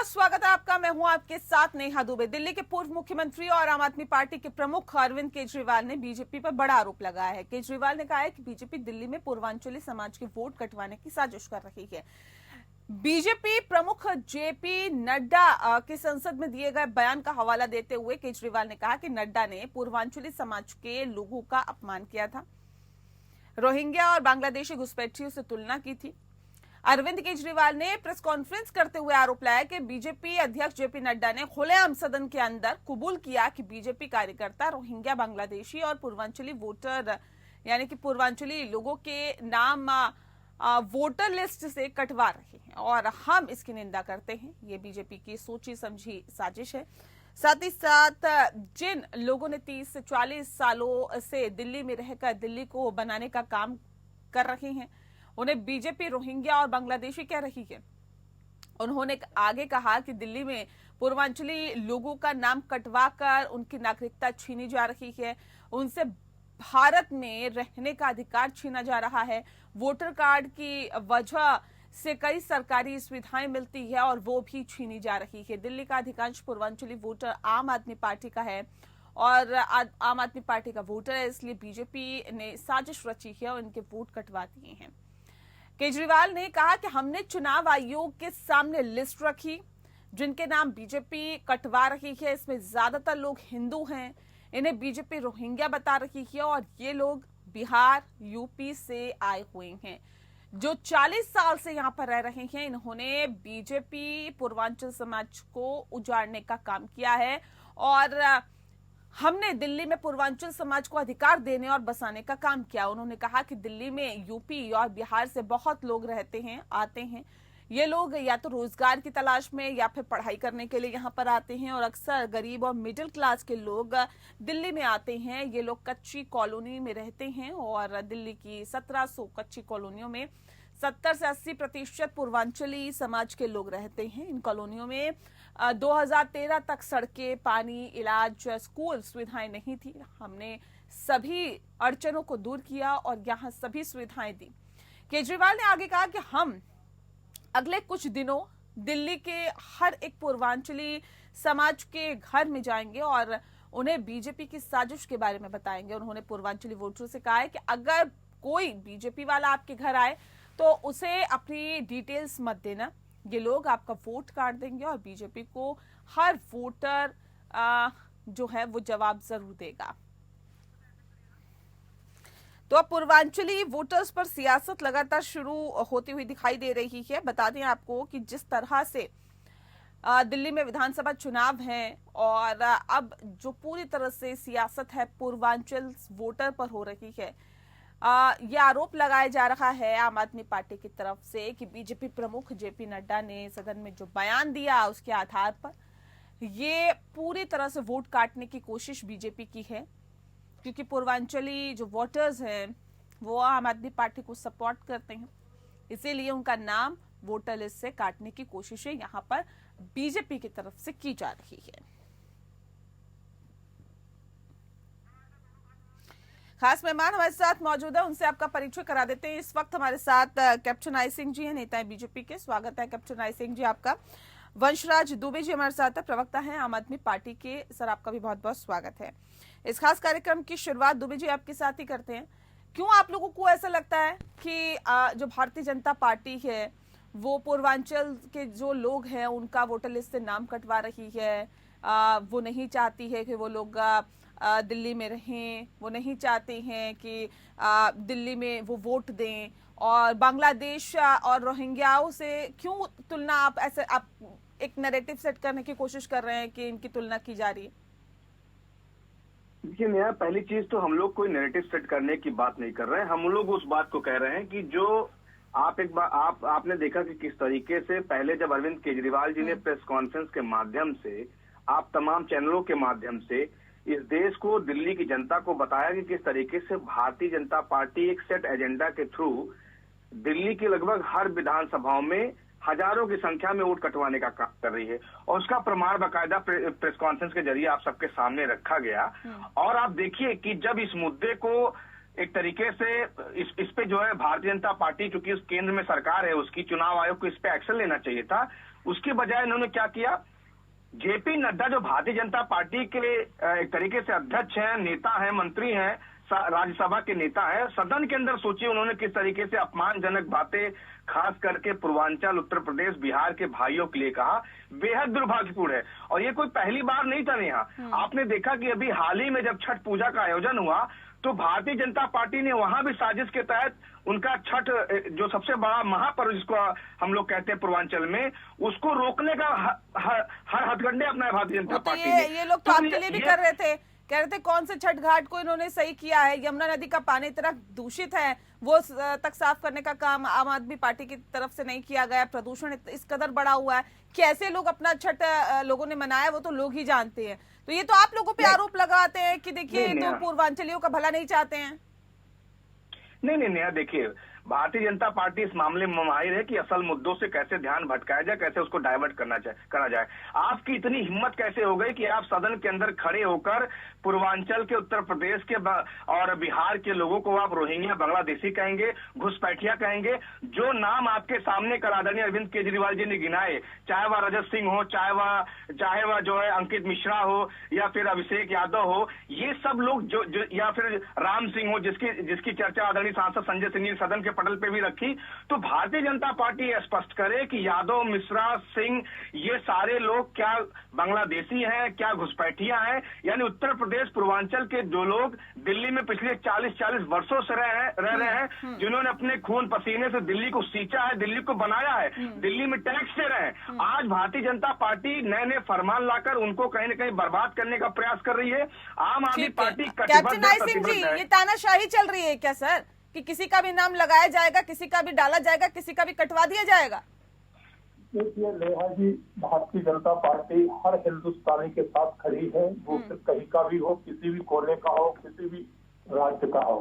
स्वागत है आपका। मैं हूं आपके साथ नेहा दुबे। दिल्ली के पूर्व मुख्यमंत्री और आम आदमी पार्टी के प्रमुख अरविंद केजरीवाल ने बीजेपी पर बड़ा आरोप लगाया है। केजरीवाल ने कहा है कि बीजेपी दिल्ली में पूर्वांचली समाज के वोट कटवाने की साजिश कर रही है। बीजेपी प्रमुख जेपी नड्डा के संसद में दिए गए बयान का हवाला देते हुए केजरीवाल ने कहा कि नड्डा ने पूर्वांचली समाज के लोगों का अपमान किया था, रोहिंग्या और बांग्लादेशी घुसपैठियों से तुलना की थी। अरविंद केजरीवाल ने प्रेस कॉन्फ्रेंस करते हुए आरोप लगाया कि बीजेपी अध्यक्ष जेपी नड्डा ने खुलेआम सदन के अंदर कबूल किया कि बीजेपी कार्यकर्ता रोहिंग्या, बांग्लादेशी और पूर्वांचली वोटर यानी कि पूर्वांचली लोगों के नाम वोटर लिस्ट से कटवा रहे हैं और हम इसकी निंदा करते हैं। ये बीजेपी की सोची समझी साजिश है। साथ ही साथ जिन लोगों ने 30 से 40 सालों से दिल्ली में रहकर दिल्ली को बनाने का काम कर रहे हैं, उन्हें बीजेपी रोहिंग्या और बांग्लादेशी कह रही है। उन्होंने आगे कहा कि दिल्ली में पूर्वांचली लोगों का नाम कटवाकर उनकी नागरिकता छीनी जा रही है, उनसे भारत में रहने का अधिकार छीना जा रहा है। वोटर कार्ड की वजह से कई सरकारी सुविधाएं मिलती है और वो भी छीनी जा रही है। दिल्ली का अधिकांश पूर्वांचली वोटर आम आदमी पार्टी का है और आम आदमी पार्टी का वोटर है, इसलिए बीजेपी ने साजिश रची है और इनके वोट कटवा दिए हैं। केजरीवाल ने कहा कि हमने चुनाव आयोग के सामने लिस्ट रखी जिनके नाम बीजेपी कटवा रही है, इसमें ज्यादातर लोग हिंदू हैं। इन्हें बीजेपी रोहिंग्या बता रही है और ये लोग बिहार, यूपी से आए हुए हैं जो 40 साल से यहाँ पर रह रहे हैं। इन्होंने बीजेपी पूर्वांचल समाज को उजाड़ने का काम किया है और हमने दिल्ली में पूर्वांचल समाज को अधिकार देने और बसाने का काम किया। उन्होंने कहा कि दिल्ली में यूपी और बिहार से बहुत लोग रहते हैं, आते हैं। ये लोग या तो रोजगार की तलाश में या फिर पढ़ाई करने के लिए यहाँ पर आते हैं और अक्सर गरीब और मिडिल क्लास के लोग दिल्ली में आते हैं। ये लोग कच्ची कॉलोनी में रहते हैं और दिल्ली की 1700 कच्ची कॉलोनियों में 70 से 80% पूर्वांचली समाज के लोग रहते हैं। इन कॉलोनियों में 2013 तक सड़कें, पानी, इलाज, स्कूल सुविधाएं नहीं थी। हमने सभी अड़चनों को दूर किया और यहाँ सभी सुविधाएं दी। केजरीवाल ने आगे कहा कि हम अगले कुछ दिनों दिल्ली के हर एक पूर्वांचली समाज के घर में जाएंगे और उन्हें बीजेपी की साजिश के बारे में बताएंगे। उन्होंने पूर्वांचली वोटरों से कहा है कि अगर कोई बीजेपी वाला आपके घर आए तो उसे अपनी डिटेल्स मत देना, ये लोग आपका वोट काट देंगे और बीजेपी को हर वोटर जो है वो जवाब जरूर देगा। तो अब पूर्वांचली वोटर्स पर सियासत लगातार शुरू होती हुई दिखाई दे रही है। बता दें आपको कि जिस तरह से दिल्ली में विधानसभा चुनाव हैं और अब जो पूरी तरह से सियासत है पूर्वांचल वोटर पर हो रही है, ये आरोप लगाया जा रहा है आम आदमी पार्टी की तरफ से कि बीजेपी प्रमुख जेपी नड्डा ने सदन में जो बयान दिया उसके आधार पर ये पूरी तरह से वोट काटने की कोशिश बीजेपी की है, क्योंकि पूर्वांचली जो वोटर्स हैं वो आम आदमी पार्टी को सपोर्ट करते हैं, इसीलिए उनका नाम वोटर लिस्ट से काटने की कोशिशें यहां पर बीजेपी की तरफ से की जा रही है। खास मेहमान हमारे साथ मौजूद है, उनसे आपका परिचय करा देते हैं। इस वक्त हमारे साथ कैप्टन आई सिंह जी हैं, नेता है बीजेपी के। स्वागत है कैप्टन आई सिंह जी आपका। वंशराज दुबे जी हमारे साथ है, प्रवक्ता हैं आम आदमी पार्टी के। सर आपका भी बहुत बहुत स्वागत है। इस खास कार्यक्रम की शुरुआत दुबे जी आपके साथ ही करते हैं। क्यों आप लोगों को ऐसा लगता है कि जो भारतीय जनता पार्टी है वो पूर्वांचल के जो लोग हैं उनका वोटर लिस्ट से नाम कटवा रही है? वो नहीं चाहती है कि वो लोग दिल्ली में रहें, वो नहीं चाहते हैं कि दिल्ली में वो वोट दें, और बांग्लादेश और रोहिंग्याओं से क्यों तुलना आप एक नैरेटिव सेट करने की कोशिश कर रहे हैं कि इनकी तुलना की जा रही है? देखिए नया, पहली चीज तो हम लोग कोई नैरेटिव सेट करने की बात नहीं कर रहे हैं। हम लोग उस बात को कह रहे हैं कि जो आपने देखा कि किस तरीके से पहले जब अरविंद केजरीवाल जी ने प्रेस कॉन्फ्रेंस के माध्यम से, आप तमाम चैनलों के माध्यम से इस देश को, दिल्ली की जनता को बताया कि किस तरीके से भारतीय जनता पार्टी एक सेट एजेंडा के थ्रू दिल्ली की लगभग हर विधानसभाओं में हजारों की संख्या में वोट कटवाने का काम कर रही है, और उसका प्रमाण बाकायदा प्रेस कॉन्फ्रेंस के जरिए आप सबके सामने रखा गया। और आप देखिए कि जब इस मुद्दे को एक तरीके से इस पे जो है भारतीय जनता पार्टी, चूंकि उस केंद्र में सरकार है उसकी, चुनाव आयोग को इस पे एक्शन लेना चाहिए था। उसके बजाय इन्होंने क्या किया, जेपी नड्डा जो भारतीय जनता पार्टी के एक तरीके से अध्यक्ष हैं, नेता हैं, मंत्री हैं, राज्यसभा के नेता हैं, सदन के अंदर सोचिए उन्होंने किस तरीके से अपमानजनक बातें खास करके पूर्वांचल, उत्तर प्रदेश, बिहार के भाइयों के लिए कहा। बेहद दुर्भाग्यपूर्ण है। और ये कोई पहली बार नहीं था नेहा। आपने देखा कि अभी हाल ही में जब छठ पूजा का आयोजन हुआ तो भारतीय जनता पार्टी ने वहां भी साजिश के तहत उनका छठ जो सबसे बड़ा महापर्व जिसको हम लोग कहते हैं पूर्वांचल में, उसको रोकने का हर हथकंडे अपनाए भारतीय जनता पार्टी ने। ये लोग तो आपके लिए भी कर रहे थे, कह रहे थे कौन से छठ घाट को इन्होंने सही किया है, यमुना नदी का पानी इतना दूषित है, वो तक साफ करने का काम आम आदमी पार्टी की तरफ से नहीं किया गया, प्रदूषण इस कदर बढ़ा हुआ है, कैसे लोग अपना छठ लोगों ने मनाया वो तो लोग ही जानते हैं। तो ये तो आप लोगों पे आरोप लगाते हैं कि देखिए तो पूर्वांचलियों का भला नहीं चाहते हैं। नहीं नेहा, देखिए भारतीय जनता पार्टी इस मामले में माहिर है कि असल मुद्दों से कैसे ध्यान भटकाया जाए, कैसे उसको डाइवर्ट करा जाए। आपकी इतनी हिम्मत कैसे हो गई कि आप सदन के अंदर खड़े होकर पूर्वांचल के, उत्तर प्रदेश के और बिहार के लोगों को आप रोहिंग्या, बांग्लादेशी कहेंगे, घुसपैठिया कहेंगे। जो नाम आपके सामने कल आदरणीय अरविंद केजरीवाल जी ने गिनाए, चाहे वह रजत सिंह हो, चाहे वह जो है अंकित मिश्रा हो, या फिर अभिषेक यादव हो, ये सब लोग जो या फिर राम सिंह हो, जिसकी चर्चा आदरणीय सांसद संजय सिंह ने सदन के पटल पे भी रखी। तो भारतीय जनता पार्टी यह स्पष्ट करे कि यादव, मिश्रा, सिंह, ये सारे लोग क्या बांग्लादेशी हैं, क्या घुसपैठिया हैं। यानी उत्तर प्रदेश पूर्वांचल के जो लोग दिल्ली में पिछले 40 वर्षों से रह रहे हैं, जिन्होंने अपने खून पसीने से दिल्ली को सींचा है, दिल्ली को बनाया है, दिल्ली में टैक्स दे रहे हैं, आज भारतीय जनता पार्टी नए नए फरमान लाकर उनको कहीं न कहीं बर्बाद करने का प्रयास कर रही है। आम आदमी पार्टी कैप्टन आई सिंह जी, ये तानाशाही चल रही है क्या सर, कि किसी का भी नाम लगाया जाएगा, किसी का भी डाला जाएगा, किसी का भी कटवा दिया जाएगा? देखिए नेहा जी, भारतीय जनता पार्टी हर हिंदुस्तानी के साथ खड़ी है, वो कहीं का भी हो, किसी भी कोने का हो, किसी भी राज्य का हो,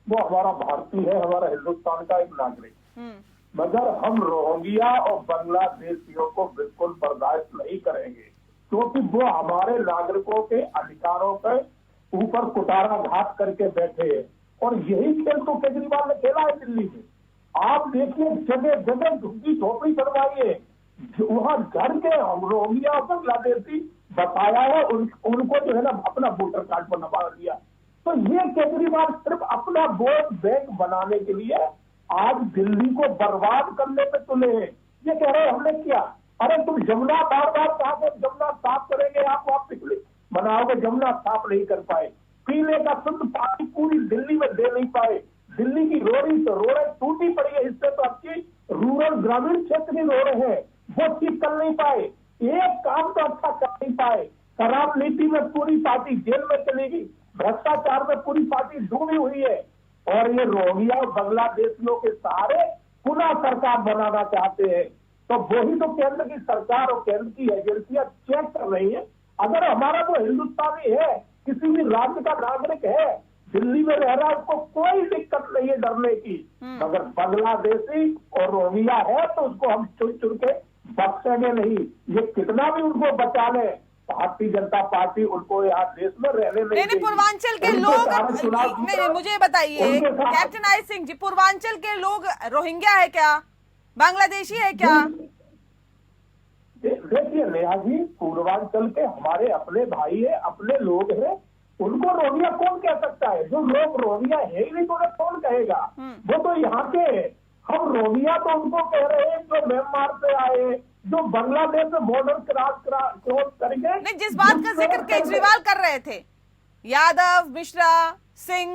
वो हमारा भारतीय है, हमारा हिंदुस्तान का एक नागरिक। मगर हम रोहिंग्या और बांग्लादेशियों को बिल्कुल बर्दाश्त नहीं करेंगे, क्योंकि वो हमारे नागरिकों के अधिकारों के ऊपर कुटाराघात करके बैठे हैं। और यही खेल तो केजरीवाल ने खेला है दिल्ली में। आप देखिए जगह जगह झुग्गी झोपड़ी बनवाइए, वहां घर के रोहिंग्या और बांग्लादेशी बताया है, उनको जो है ना अपना वोटर कार्ड बनवा दिया। तो ये केजरीवाल सिर्फ अपना वोट बैंक बनाने के लिए आज दिल्ली को बर्बाद करने पे तुले हैं। ये कह रहे हैं हमने किया, अरे तुम जमुना बार कहा कि जमुना साफ करेंगे, आप वहां पिछले बनाओगे, जमुना साफ नहीं कर पाए। पीने का शुद्ध पानी पूरी दिल्ली में दे नहीं पाए। दिल्ली की रोडें टूटी पड़ी है, इससे तो आपकी रूरल ग्रामीण क्षेत्र की रोडें हैं, वो ठीक कर नहीं पाए, एक काम तो अच्छा कर नहीं पाए। शराब नीति में पूरी पार्टी जेल में चली गई, भ्रष्टाचार में पूरी पार्टी डूबी हुई है। और ये रोहिंग्या और बांग्लादेशियों के सहारे पुनः सरकार बनाना चाहते हैं। तो वही तो केंद्र की सरकार और केंद्र की एजेंसियां चेक कर रही है। अगर हमारा जो हिंदुस्तानी है, किसी भी राज्य का नागरिक है, दिल्ली में रह रहा है, उसको कोई दिक्कत नहीं है डरने की। मगर बांग्लादेशी और रोहिंग्या है तो उसको हम चुन के बख्शेंगे नहीं। ये कितना भी उनको बचा ले, भारतीय जनता पार्टी उनको यहाँ देश में रहने नहीं। पूर्वांचल के लोग नहीं, मुझे बताइए कैप्टन आई सिंह जी, पूर्वांचल के लोग रोहिंग्या है क्या, बांग्लादेशी है क्या? देखिए नेहा जी, पूर्वांचल के हमारे अपने भाई है, अपने लोग हैं, उनको रोहिंग्या कौन कह सकता है? जो लोग रोहिंग्या है ही नहीं तो उन्हें कौन कहेगा? वो तो यहाँ के, हम रोहिंग्या तो उनको कह रहे हैं जो म्यांमार से आए, जो बांग्लादेश में बॉर्डर क्रॉस करेंगे। नहीं, जिस बात का जिक्र केजरीवाल कर रहे थे, यादव, मिश्रा, सिंह,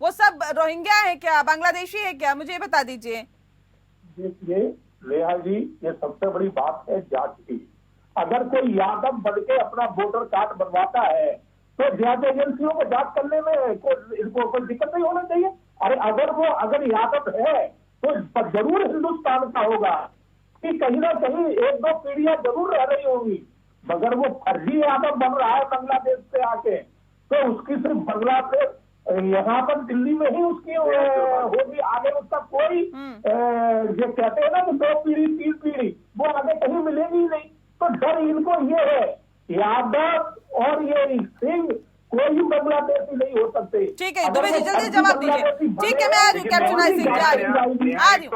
वो सब रोहिंग्या है क्या, बांग्लादेशी है क्या? मुझे बता दीजिए। देखिए नेहा जी, ये सबसे बड़ी बात है जांच की। अगर कोई यादव बन के अपना वोटर कार्ड बनवाता है तो जांच एजेंसियों को जांच करने में इनको कोई दिक्कत नहीं होना चाहिए। अरे अगर यादव है तो जरूर हिंदुस्तान का होगा, कि कहीं ना कहीं एक दो पीढ़ियां जरूर रह रही होंगी। मगर वो फर्जी यादव बन रहा है बांग्लादेश से आके, तो उसकी सिर्फ बांग्लादेश यहाँ पर दिल्ली में ही उसकी होगी, आगे उसका कोई जो कहते हैं ना कि 2 पीढ़ी 3 पीढ़ी, वो आगे कहीं मिलेगी ही नहीं। तो डर इनको ये है, यादव और ये सिंह कोई बांग्लादेशी नहीं हो सकते। ठीक है दुबे जी, जल्दी जवाब दीजिए। ठीक है, मैं आ रही हूँ कैप्टन आई सिंह जी, आ रही हूँ।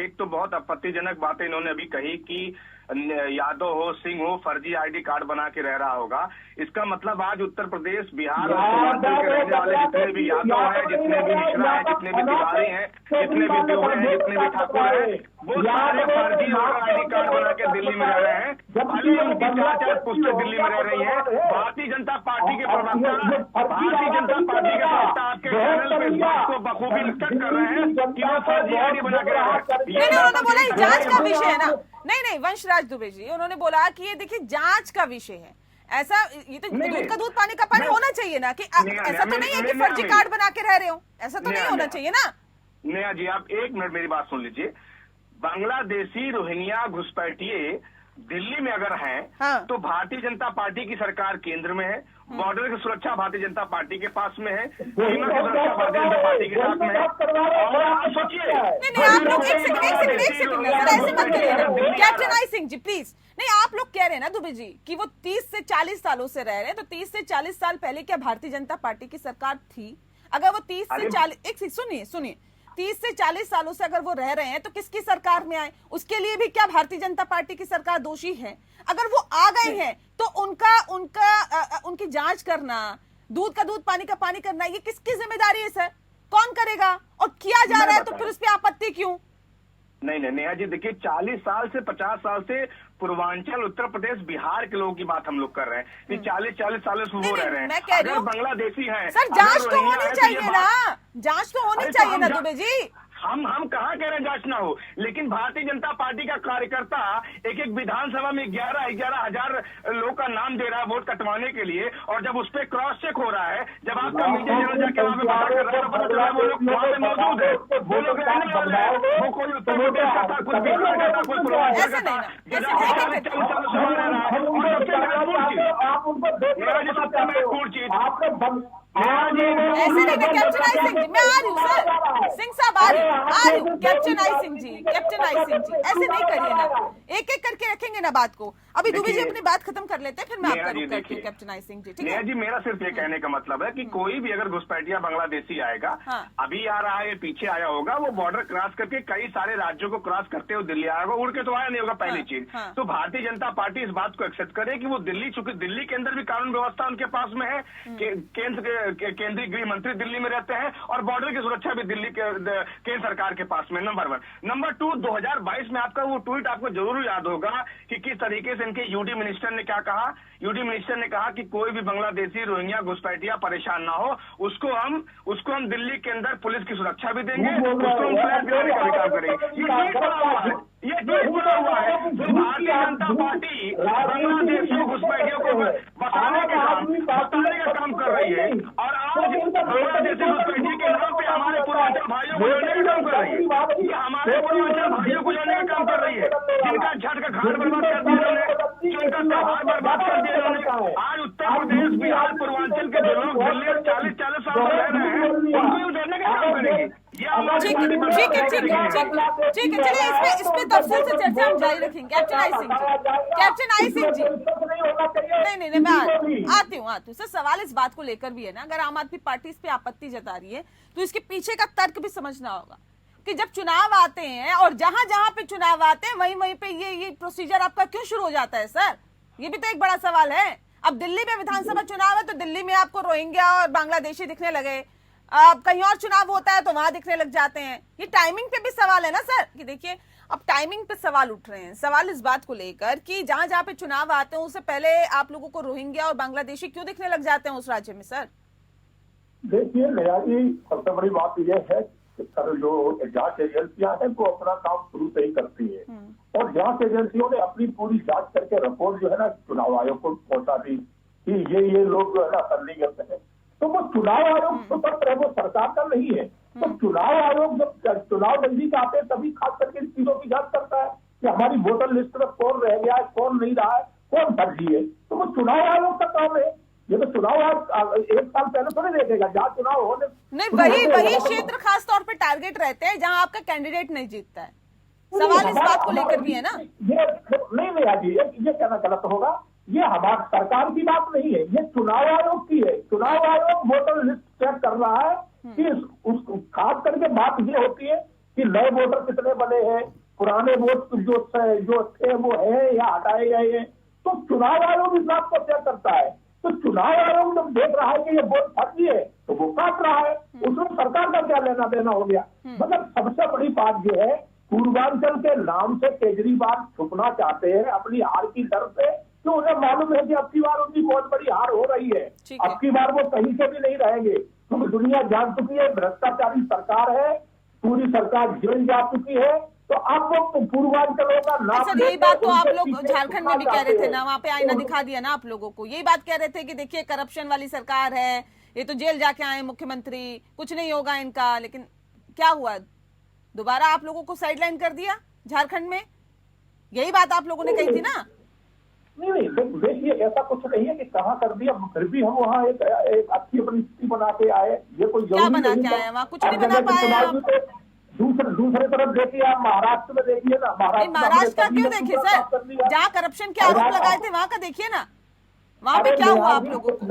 एक तो बहुत आपत्तिजनक बातें इन्होंने अभी कही कि यादव हो, सिंह हो, फर्जी आईडी कार्ड बना के रह रहा होगा। इसका मतलब आज उत्तर प्रदेश, बिहार और पूर्वांचल के रहने वाले जितने भी यादव हैं, जितने भी मिश्रा हैं, जितने भी तिवारी हैं, जितने भी देवरे हैं, जितने भी ठाकुर हैं, वो सारे फर्जी वोटर आईडी कार्ड बना के दिल्ली में रह रहे हैं। अभी उनकी 4 पुस्तें दिल्ली में रह रही है। भारतीय जनता पार्टी के प्रवक्ता, भारतीय जनता पार्टी के प्रवक्ता आपके चैनल पे इस बात को बखूबी नकल कर रहे हैं कि वो फर्जी आईडी बना के रह रहे हैं। उन्होंने बोला ये जांच का विषय है ना। नहीं वंशराज दुबे जी, उन्होंने बोला कि ये देखिए जांच का विषय है। ऐसा ये तो दूध का दूध पानी का पानी होना चाहिए ना, कि ऐसा तो नहीं है कि फर्जी कार्ड बना के रह रहे हो, ऐसा तो नहीं होना चाहिए ना। नेहा जी, आप 1 मिनट मेरी बात सुन लीजिए। बांग्लादेशी रोहिंग्या घुसपैठिए दिल्ली में अगर हैं, हाँ। तो भारतीय जनता पार्टी की सरकार केंद्र में है, बॉर्डर की सुरक्षा भारतीय जनता पार्टी के पास में है, सीमा की सुरक्षा भारतीय जनता पार्टी के साथ में है। और आप सोचिए, नहीं आप लोग एक सेकंड ऐसे मत करिए ना कैप्टन आई सिंह जी, प्लीज। नहीं, आप लोग कह रहे हैं ना दुबे जी कि वो 30 से 40 सालों से रह रहे हैं, तो 30 से 40 साल पहले क्या भारतीय जनता पार्टी की सरकार थी? अगर वो 30 से 40 सुनिए 30 से 40 सालों से अगर वो रह रहे हैं तो किसकी सरकार में आए? उसके लिए भी क्या भारतीय जनता पार्टी की सरकार दोषी है? अगर वो आ गए हैं तो उनकी जांच करना, दूध का दूध पानी का पानी करना, ये किसकी जिम्मेदारी है सर? कौन करेगा? और किया जा रहा है तो फिर उस पर आपत्ति क्यों? नहीं नेहा जी, देखिए 40 साल से 50 साल से पूर्वांचल, उत्तर प्रदेश, बिहार के लोगों की बात हम लोग कर रहे हैं कि 40 साल से वो रह रहे हैं। मैं कह रही हूँ बांग्लादेशी हैं सर, जांच तो होनी चाहिए ना, जांच तो होनी चाहिए ना दुबे जी। हम कहाँ कह रहे हैं जांच ना हो, लेकिन भारतीय जनता पार्टी का कार्यकर्ता एक विधानसभा में 11 हजार लोग का नाम दे रहा है वोट कटवाने के लिए, और जब उस पर क्रॉस चेक हो रहा है, जब आपका मीडिया चैनल जाके वहाँ पे पता कर रहा है, पता चला वो लोग वहाँ पे मौजूद है, वो लोग रहने वाले हैं, वो कोई उत्तर प्रदेश का था, कोई बिहार का था, कोई पूर्वांचल का था, सबसे महत्वपूर्ण चीज ऐसे नहीं कैप्टन आई सिंह जी, मैं आ रही हूँ सर, सिंह साहब आ रही हूँ कैप्टन आई सिंह जी, ऐसे नहीं करिए ना, एक एक करके रखेंगे ना बात को। अभी दुबे जी अपनी बात खत्म कर लेते हैं, फिर मैं आपका रुख करती हूँ कैप्टन आई सिंह जी। नेहा जी, मेरा सिर्फ ये कहने का मतलब है कि कोई भी अगर घुसपैठिया बांग्लादेशी आएगा, अभी आ रहा है, पीछे आया होगा, वो बॉर्डर क्रॉस करके कई सारे राज्यों को क्रॉस करते हुए दिल्ली आया होगा, उड़ के तो आया नहीं होगा। पहली चीज तो भारतीय जनता पार्टी इस बात को एक्सेप्ट करे कि वो दिल्ली, चूंकि दिल्ली के अंदर भी कानून व्यवस्था उनके पास में है, केंद्रीय गृह मंत्री दिल्ली में रहते हैं, और बॉर्डर की सुरक्षा भी दिल्ली के केंद्र सरकार के पास में। नंबर 1। नंबर 2, 2022 में आपका वो ट्वीट आपको जरूर याद होगा कि किस तरीके से इनके यूडी मिनिस्टर ने क्या कहा। यूडी मिनिस्टर ने कहा कि कोई भी बांग्लादेशी, रोहिंग्या, घुसपैठिया परेशान ना हो, उसको हम दिल्ली के अंदर पुलिस की सुरक्षा भी देंगे, उसको हम फ्लैट दिलाने का भी काम करेंगे। ये ट्वीट बना हुआ है, ये ट्वीट बना हुआ है। तो भारतीय जनता पार्टी बांग्लादेशियों, घुसपैठियों को बताने का काम कर रही है, और आज बांग्लादेशी घुसपैठियों के नाम पे हमारे पूर्वांचल भाइयों को जोड़ने का काम कर रही है। ये हमारे पूर्वांचल भाइयों को जोड़ने का काम कर रही है, जिनका छठ का घाट बर्बाद कर दिया उन्होंने, जिनका त्योहार बर्बाद कर दिया उन्होंने। आज उत्तर प्रदेश, बिहार, पूर्वांचल के जो लोग दिल्ली 40 साल रह रहे हैं, उनको जोड़ने का काम करेगी। ठीक है, चलिए इस पे तफसील से चर्चा हम जारी रखेंगे। कैप्टन आई सिंह जी, नहीं मैं आती हूँ सर। सवाल इस बात को लेकर भी है ना, अगर आम आदमी पार्टी इस पे आपत्ति जता रही है तो इसके पीछे का तर्क भी समझना होगा कि जब चुनाव आते हैं और जहां पे चुनाव आते हैं वहीं पे ये प्रोसीजर आपका क्यों शुरू हो जाता है सर? ये भी तो एक बड़ा सवाल है। अब दिल्ली में विधानसभा चुनाव है तो दिल्ली में आपको रोहिंग्या और बांग्लादेशी दिखने लगे, अब कहीं और चुनाव होता है तो वहां दिखने लग जाते हैं। ये टाइमिंग पे भी सवाल है ना सर, कि देखिए अब टाइमिंग पे सवाल उठ रहे हैं। सवाल इस बात को लेकर कि जहां पे चुनाव आते हैं उससे पहले आप लोगों को रोहिंग्या और बांग्लादेशी क्यों दिखने लग जाते हैं उस राज्य में सर? देखिए नेहा जी, सबसे बड़ी बात यह है कि सर जो जांच एजेंसियां हैं वो अपना काम शुरू से ही करती है, और जांच एजेंसियों ने अपनी पूरी जांच करके रिपोर्ट जो है ना चुनाव आयोग को पहुंचा दी कि ये लोग जो है ना संदिग्ध है। तो वो चुनाव आयोग स्वतंत्र है, वो सरकार का नहीं है। तो चुनाव आयोग जब चुनाव नजदीक आते हैं तभी खास करके इन चीजों की जांच करता है कि हमारी वोटर लिस्ट में कौन रह गया है, कौन नहीं रहा है, कौन फर्जी है। तो वो चुनाव आयोग का काम है। ये तो चुनाव आयोग 1 साल पहले थोड़ी देखेगा, जहाँ चुनाव होने नहीं, वही क्षेत्र खास तौर पर टारगेट रहते हैं जहाँ आपका कैंडिडेट नहीं जीतता है। सवाल इस बात को लेकर भी है ना। ये नहीं जी, ये कहना गलत होगा। ये हमारी सरकार की बात नहीं है, ये चुनाव आयोग की है। चुनाव आयोग वोटर लिस्ट चेक कर रहा है कि उस खास करके बात ये होती है कि नए वोटर कितने बने हैं, पुराने वोट जो थे वो है या हटाए गए हैं। तो चुनाव आयोग इस बात को चेक करता है। तो चुनाव आयोग जब देख रहा है कि ये वोट फर्जी है तो वो काट रहा है, उसमें सरकार का क्या लेना देना हो गया। मतलब सबसे बड़ी बात ये है, पूर्वांचल के नाम से केजरीवाल छुपना चाहते हैं अपनी हार की डर से, तो उन्हें मालूम है कि अब की बार उनकी बहुत बड़ी हार हो रही है। अब की बार वो कहीं से भी नहीं रहेंगे, क्योंकि दुनिया जान चुकी है भ्रष्टाचारी सरकार है, पूरी सरकार जेल जा चुकी है। तो अब वो पूर्वांचलों का नाम, सर यही बात तो आप लोग झारखंड में भी कह रहे थे ना, वहाँ पे आईना दिखा दिया ना आप लोगों को, यही बात कह रहे थे कि देखिए करप्शन वाली सरकार है, ये तो जेल जाके आए मुख्यमंत्री, कुछ नहीं होगा इनका। लेकिन क्या हुआ, दोबारा आप लोगों को साइडलाइन कर दिया झारखंड में, यही बात आप लोगों ने कही थी ना। नहीं देखिए ऐसा कुछ नहीं है कि कहाँ कर दिया, फिर भी हम वहाँ एक अच्छी अपनी स्थिति बना के आए। ये कोई क्या बना के आए, वहाँ कुछ नहीं बना पाए आप। दूसरे तरफ देखिए, आप महाराष्ट्र में देखिए ना, महाराष्ट्र का क्यों देखिए सर, जहाँ करप्शन के आरोप लगाए थे वहाँ का देखिए ना, वहाँ पे क्या हुआ आप लोगों को।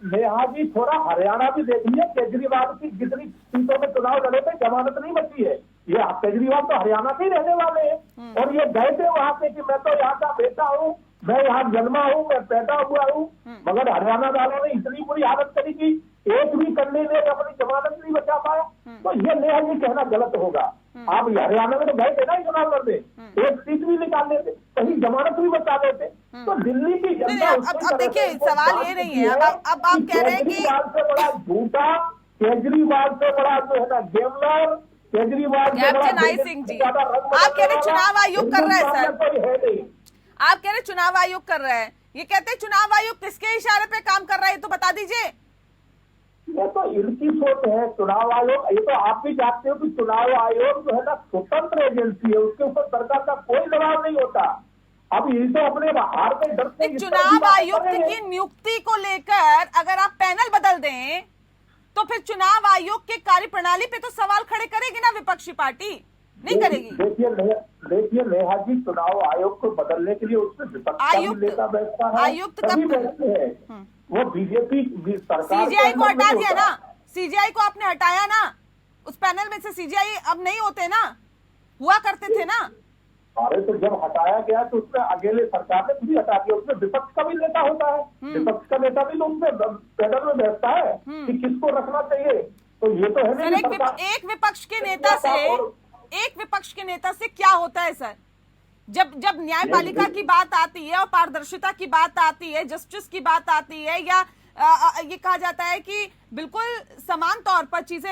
नेहा जी थोड़ा हरियाणा भी देखिए, केजरीवाल की जितनी सीटों में चुनाव लड़े थे जमानत नहीं बची है। ये केजरीवाल तो हरियाणा के ही रहने वाले हैं, और ये गए थे वहाँ पे कि मैं तो यहाँ का बेटा हूँ, मैं यहाँ जन्मा हूँ, मैं पैदा हुआ हूँ। मगर हरियाणा वालों ने इतनी बुरी हालत करी कि एक भी करने में अपनी जमानत नहीं बचा पाया। तो ये नेहा जी कहना गलत होगा। आप हरियाणा में तो गए थे ना चुनाव लड़ने, एक सीट भी निकाल लेते, कहीं जमानत भी बचा देते। तो दिल्ली की जनता अब देखिए सवाल ये नहीं है, अब आप कह रहे हैं कि केजरीवाल से बड़ा झूठा, केजरीवाल से बड़ा जो है ना गेमलर, केजरीवाल कैप्टन आई सिंह जी, आप कह रहे चुनाव आयोग कर रहे हैं सर, आप कह रहे चुनाव आयोग कर रहा है, ये कहते हैं चुनाव आयोग किसके इशारे पे काम कर रहा है, तो बता दीजिए। ये तो इनकी सोच है, चुनाव आयोग, ये तो आप भी जानते हो कि चुनाव आयोग जो है ना स्वतंत्र एजेंसी है, उसके ऊपर सरकार का कोई दबाव नहीं होता। अब ये तो अपने हार के डर से चुनाव आयुक्त की नियुक्ति को लेकर अगर आप पैनल बदल दें तो फिर चुनाव आयोग के कार्यप्रणाली पे तो सवाल खड़े करेगी ना विपक्षी पार्टी, नहीं करेगी। देखिए नेहा जी, चुनाव आयोग को बदलने के लिए उसमें विपक्ष का भी नेता बैठता है, आयुक्त सभी बैठते हैं। वो बीजेपी सरकार, सीजीआई को हटा दिया ना, सीजीआई को आपने हटाया ना, उस पैनल में से सीजीआई अब नहीं होते ना, हुआ करते थे ना। अरे तो जब हटाया गया तो उसमें अकेले सरकार ने खुद ही हटा दिया, उसमें विपक्ष का भी नेता होता है, विपक्ष का नेता भी तो उसमें पैनल में बैठता है कि किसको रखना चाहिए। तो ये तो है नहीं, एक विपक्ष के नेता से क्या होता है सर, जब न्यायपालिका की बात आती है और पारदर्शिता की बात आती है, जस्टिस की बात आती है, या ये कहा जाता है कि बिल्कुल समान तौर पर चीजें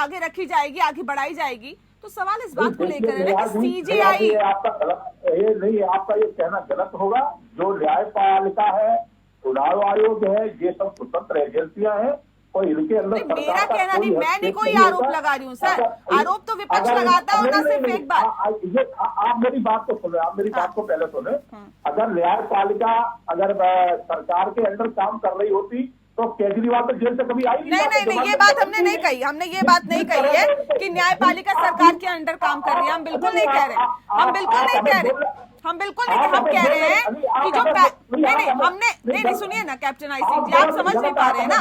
आगे रखी जाएगी, आगे बढ़ाई जाएगी, तो सवाल इस बात को लेकर है कि सीजीआई आपका गलत, ये नहीं, आपका ये कहना गलत होगा। जो न्यायपालिका है, चुनाव आयोग है, ये सब स्वतंत्र एजेंसियां हैं, और इनके अंदर मेरा कहना नहीं, मैं नहीं कोई आरोप लगा रही हूँ सर, आरोप तो विपक्ष लगाता है और ना सिर्फ एक बार। ये आप मेरी बात को सुने, आप मेरी बात को पहले सुने। अगर न्यायपालिका अगर सरकार के अंदर काम कर रही होती तो केजरीवाल तो जेल से कभी आई नहीं, ये बात हमने नहीं कही, हमने ये बात नहीं कही है कि न्यायपालिका सरकार के अंडर काम कर रही है, हम बिल्कुल नहीं कह रहे, हम बिल्कुल नहीं कह रहे, हम बिल्कुल नहीं, हम कह रहे हैं कि जो नहीं हमने नहीं, सुनिए ना कैप्टन आई सिंह जी, आप समझ नहीं पा रहे हैं ना,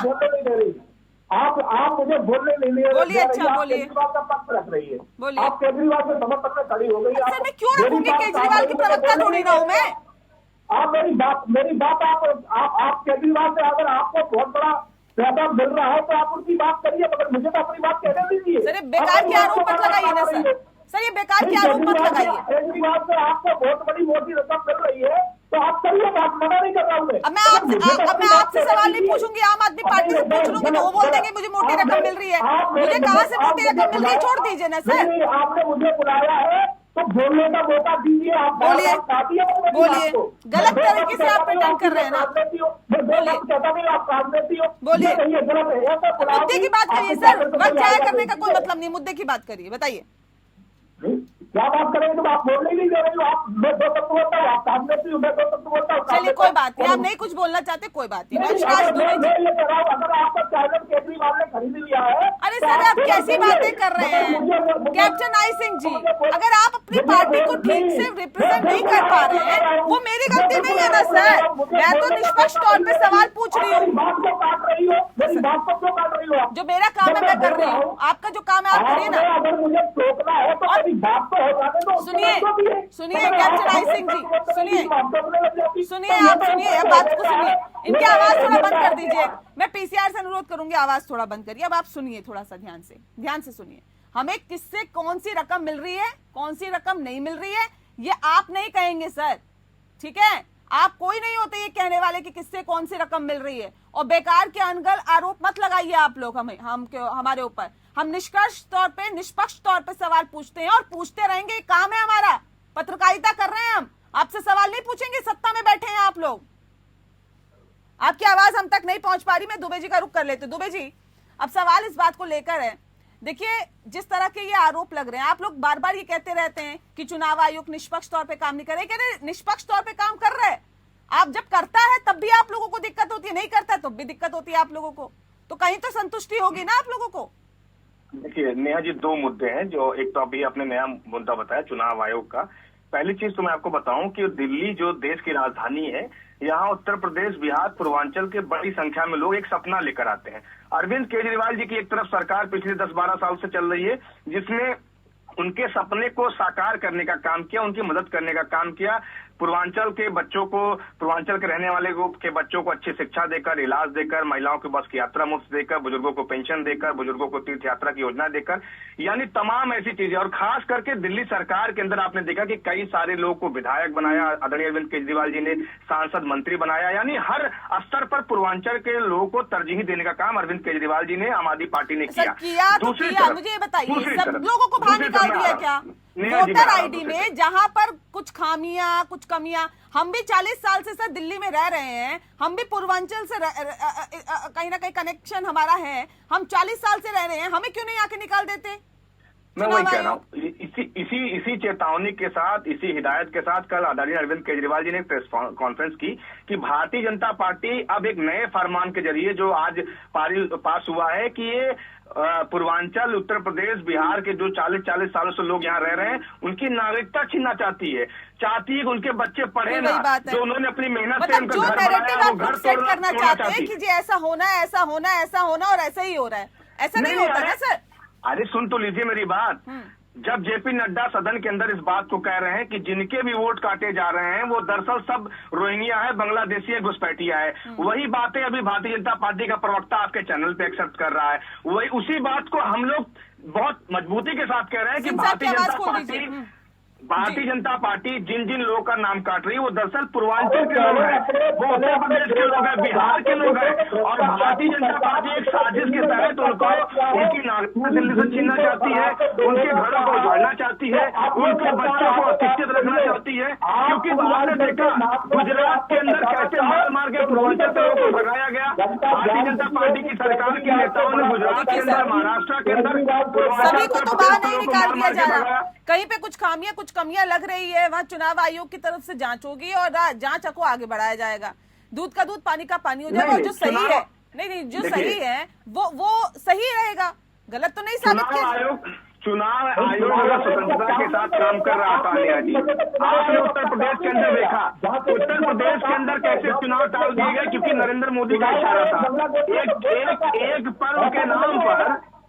आप मुझे बोलने नहीं दे रहे, बोलिए। अच्छा बोलिए, केजरीवाल का पक्ष रख रही है, बोलिए। आप केजरीवाल से समर्थन में खड़ी हो गई। सर मैं क्यों रखूंगी, केजरीवाल की प्रवक्ता थोड़ी ना हूं मैं। आप मेरी बात आप केजरीवाल से अगर आपको बहुत बड़ा पैसा मिल रहा है तो आप उनकी बात करिए, मगर मुझे तो अपनी बात कहने दीजिए। सर बेकार के आरोप मत लगाइए ना सर, ये बेकार के आरोप मत लगाइए। केजरीवाल से आपको बहुत बड़ी मोटी रकम मिल रही है तो आप करिए बात, मना नहीं कर रहा हूँ। अब मैं आपसे सवाल नहीं पूछूंगी, आम आदमी पार्टी से पूछ लूंगी तो वो बोल देंगे मुझे मोटी रकम मिल रही है, मुझे कहाँ से मोटी रकम मिल रही है, छोड़ दीजिए ना सर। आपने मुझे बुलाया है तो बोलने का मौका दीजिए, आप बोलिए, गलत तरीके से आप प्रिटेंड कर रहे हैं ना, बोलिए, मुद्दे की बात करिए सर, वक्त जाया करने का कोई मतलब नहीं, मुद्दे की बात करिए, बताइए। क्या बात करेंगे तुम? आप बोलने ही नहीं दे रही हो। आप मैं दो शब्द बोलता हूँ, आप सामने से मैं दो शब्द बोलता हूँ। चलिए कोई बात नहीं, आप नहीं कुछ बोलना चाहते, कोई बात नहीं। वंशराज दुबे जी, मैं ये कह रहा हूँ, अगर आपका चार्जर केजरीवाल ने खरीद लिया है। अरे सर आप कैसी बातें कर रहे हैं कैप्टन आई सिंह जी? अगर आप अपनी पार्टी को ठीक से रिप्रेजेंट नहीं कर पा रहे हैं, वो मेरी गलती नहीं है ना सर। मैं तो निष्पक्ष तौर पे सवाल पूछ रही हूँ। बात को काट रही हो, मेरी बात को क्यों काट रही हो आप? जो मेरा काम है मैं कर रही हूँ, आपका जो काम है आप करिए ना। अगर मुझे टोकना है तो मेरी बात तो हो जाने दो। सुनिए कैप्टन आई सिंह जी, सुनिए, आप सुनिए, अब बात को सुनिए। इनकी आवाज थोड़ा बंद कर दीजिए। मैं पीसीआर से अनुरोध करूंगी, आवाज थोड़ा बंद करिए। अब आप सुनिए थोड़ा सा ध्यान से सुनिए। हमें किससे कौन सी रकम मिल रही है, कौन सी रकम नहीं मिल रही है, ये आप नहीं कहेंगे सर, ठीक है? आप कोई नहीं होते ये कहने वाले कि किससे कौन सी रकम मिल रही है। और बेकार के अनगढ़ आरोप मत लगाइए आप लोग हमारे ऊपर। हम निष्पक्ष तौर पे सवाल पूछते हैं और पूछते रहेंगे, काम है हमारा, पत्रकारिता कर रहे हैं हम। आपसे सवाल नहीं पूछेंगे, सत्ता में बैठे हैं आप लोग। आपकी आवाज हम तक नहीं पहुंच पा रही। मैं दुबे जी का रुख कर लेती हूं। दुबे जी, अब सवाल इस बात को लेकर है, देखिए जिस तरह के ये आरोप लग रहे हैं, आप लोग बार बार ये कहते रहते हैं कि चुनाव आयोग निष्पक्ष तौर पे काम नहीं कर रहे। कह रहे निष्पक्ष तौर पे काम कर रहे हैं। आप जब करता है तब भी आप लोगों को दिक्कत होती है, नहीं करता तब भी दिक्कत होती है आप लोगों को। तो कहीं तो संतुष्टि होगी ना आप लोगों को। देखिए नेहा जी, दो मुद्दे हैं। जो एक तो अभी आपने नया मुद्दा बताया चुनाव आयोग का। पहली चीज तो मैं आपको बताऊं कि दिल्ली जो देश की राजधानी है, यहाँ उत्तर प्रदेश, बिहार, पूर्वांचल के बड़ी संख्या में लोग एक सपना लेकर आते हैं। अरविंद केजरीवाल जी की एक तरफ सरकार पिछले 10-12 साल से चल रही है, जिसने उनके सपने को साकार करने का काम किया, उनकी मदद करने का काम किया। पूर्वांचल के बच्चों को, पूर्वांचल के रहने वाले ग्रुप के बच्चों को अच्छी शिक्षा देकर, इलाज देकर, महिलाओं को बस की यात्रा मुफ्त देकर, बुजुर्गों को पेंशन देकर, बुजुर्गों को तीर्थ यात्रा की योजना देकर, यानी तमाम ऐसी चीजें। और खास करके दिल्ली सरकार के अंदर आपने देखा कि कई सारे लोगों को विधायक बनाया, आदरणीय अरविंद केजरीवाल जी ने सांसद, मंत्री बनाया। यानी हर स्तर पर पूर्वांचल के लोगों को तरजीह देने का काम अरविंद केजरीवाल जी ने, आम आदमी पार्टी ने किया। दूसरी तरफ मुझे ये बताइए, सब लोगों को बाहर निकाल दिया क्या वोटर आईडी में, जहां पर कुछ खामियां, कुछ कमियां? हम भी 40 साल से सर दिल्ली में रह रहे हैं, हम भी पूर्वांचल से कहीं ना कहीं कनेक्शन हमारा है, हम 40 साल से रह रहे हैं, हमें क्यों नहीं आके निकाल देते? मैं वही कह रहा हूँ, इसी चेतावनी के साथ, इसी हिदायत के साथ कल आदरणीय अरविंद केजरीवाल जी ने प्रेस कॉन्फ्रेंस की कि भारतीय जनता पार्टी अब एक नए फरमान के जरिए जो आज पास हुआ है कि ये पूर्वांचल, उत्तर प्रदेश, बिहार के जो 40 सालों से लोग यहाँ रह रहे हैं, उनकी नागरिकता छीनना चाहती है कि उनके बच्चे पढ़े ना, जो उन्होंने अपनी मेहनत से उनका घर बनाया, वो घर करना चाहते हैं कि जी ऐसा होना है, ऐसा होना है, ऐसा होना, और ऐसा ही हो रहा है। ऐसा नहीं होता ना सर। अरे सुन तो लीजिए मेरी बात। जब जेपी नड्डा सदन के अंदर इस बात को कह रहे हैं कि जिनके भी वोट काटे जा रहे हैं वो दरअसल सब रोहिंग्या है, बांग्लादेशी है, घुसपैठिया है, वही बातें अभी भारतीय जनता पार्टी का प्रवक्ता आपके चैनल पे एक्सेप्ट कर रहा है। वही उसी बात को हम लोग बहुत मजबूती के साथ कह रहे हैं कि भारतीय जनता पार्टी जिन जिन लोगों का नाम काट रही है वो दरअसल पूर्वांचल के लोग हैं, वो उत्तर प्रदेश के लोग हैं, बिहार के लोग हैं। और भारतीय जनता पार्टी एक साजिश के तहत उनको, उनकी नागरिकता दिल्ली से छीनना चाहती है, उनके घरों को उजाड़ना चाहती है, उनके बच्चों को अशिक्षित रखना चाहती है। क्योंकि आपने देखा गुजरात के अंदर कैसे मार मार के पूर्वांचल के लोगों को भगाया गया। भारतीय जनता पार्टी की सरकार के नेताओं ने गुजरात के अंदर, महाराष्ट्र के अंदर सभी को तो बाहर नहीं निकाल दिया जा रहा। कहीं पे कुछ खामियां, कुछ कमियां लग रही है, वहां चुनाव आयोग की तरफ से जांच होगी और जांच को आगे बढ़ाया जाएगा। दूध का दूध, पानी का पानी हो जाएगा। और जो सही है, नहीं जो सही है वो सही रहेगा, गलत तो नहीं साबित किया। चुनाव आयोग अगर स्वतंत्रता के साथ काम कर रहा था नेहा जी, आपने उत्तर प्रदेश के अंदर देखा, उत्तर प्रदेश के अंदर कैसे चुनाव टाल दिए गए क्योंकि नरेंद्र मोदी का इशारा था।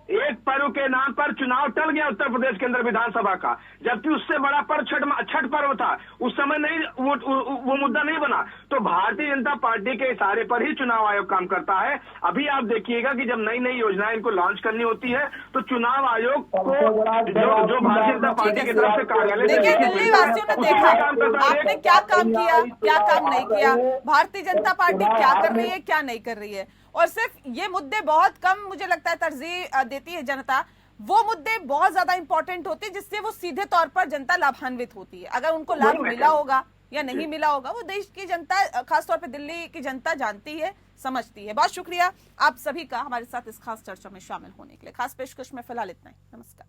एक पर्व के नाम पर चुनाव टल गया उत्तर प्रदेश के अंदर विधानसभा का, जबकि उससे बड़ा पर्व छठ पर्व था, उस समय नहीं वो मुद्दा नहीं बना। तो भारतीय जनता पार्टी के इशारे पर ही चुनाव आयोग काम करता है। अभी आप देखिएगा कि जब नई नई योजनाएं इनको लॉन्च करनी होती है तो चुनाव आयोग को जो भारतीय जनता पार्टी की तरफ से कार्यालय, देखिए दिल्ली वासियों ने देखा आपने क्या काम किया, क्या काम नहीं किया, भारतीय जनता पार्टी क्या कर रही है, क्या नहीं कर रही है। और सिर्फ ये मुद्दे बहुत कम मुझे लगता है तरजीह देती है जनता, वो मुद्दे बहुत ज्यादा इंपॉर्टेंट होते हैं जिससे वो सीधे तौर पर जनता लाभान्वित होती है। अगर उनको लाभ मिला होगा या नहीं मिला होगा वो देश की जनता, खासतौर पर दिल्ली की जनता जानती है, समझती है। बहुत शुक्रिया आप सभी का हमारे साथ इस खास चर्चा में शामिल होने के लिए। खास पेशकश में फिलहाल इतना ही। नमस्कार।